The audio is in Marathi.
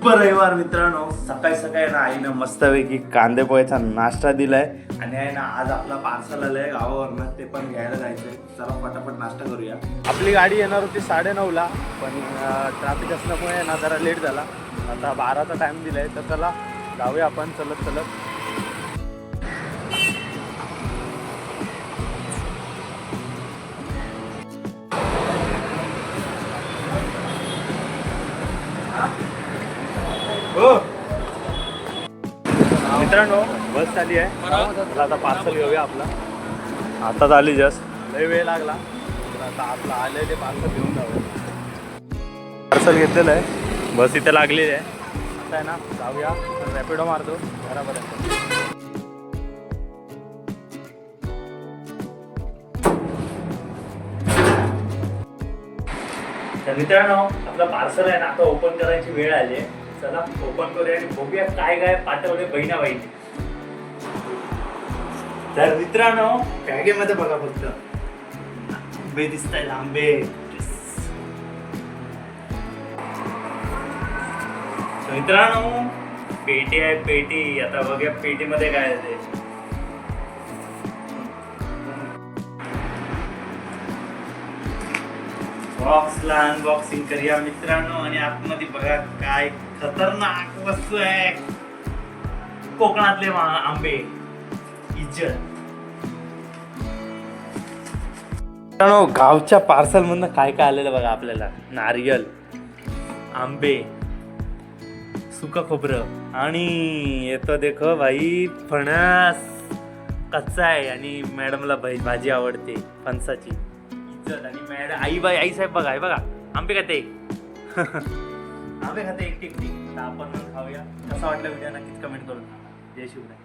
शुभ रविवार मित्रांनो. सकाळी सकाळी ना आईनं मस्तपैकी कांदे पोह्याचा नाश्ता दिलाय आणि आहे ना आज आपला पार्सल आलंय गावावरनं, ते पण घ्यायला जायचंय. चला फटाफट नाश्ता करूया. आपली गाडी येणार होती 9:30ला, पण ट्रॅफिक असल्यामुळे ना जरा लेट झाला. आता 12चा टाइम दिलाय, तर चला जाऊया आपण चलत चलत. हो मित्रांनो, बस आली आहे. मला आता पार्सल घेऊया आपला. आताच आली जस्ट, लय वेळ लागला. तर आता आपलं आलंय ते पार्सल घेऊन जाऊया. पार्सल घेतलेलं आहे, बस इथे लागलेली आहे. आता आहे ना जाऊया, रॅपिडो मारतो घरापर्यंत. तर मित्रांनो, आपलं पार्सल आहे ना आता ओपन करायची वेळ आली आहे. चला ओपन करूया आणि बघूया काय काय पाठवले बहिणाबाईने. तर मित्रांनो, बॅगेमध्ये बघा फक्त आंबे दिसत आहेत. आंबे मित्रांनो, पेटी आहे पेटी. आता बघूया पेटीमध्ये काय आहे ते. बॉक्सला अनबॉक्सिंग करूया मित्रांनो. आणि आतमध्ये बघा काय खतरनाक वस्तू आहे. कोकणातले आंबे, इज्जत. मित्रांनो, गावच्या पार्सल मधनं काय काय आलेलं बघा आपल्याला. नारियल, आंबे, सुका खोबरं आणि येतो देखो भाई फणस कच्चा आहे. आणि मॅडमला भाजी आवडते फणसाची. आणि मॅडम आई साहेब बघा, हे बघा आंबे खाते. आंबे खाते एकटी. आपण पण खाऊया. कसा वाटला व्हिडिओ नक्कीच कमेंट करून. जय शिवराय.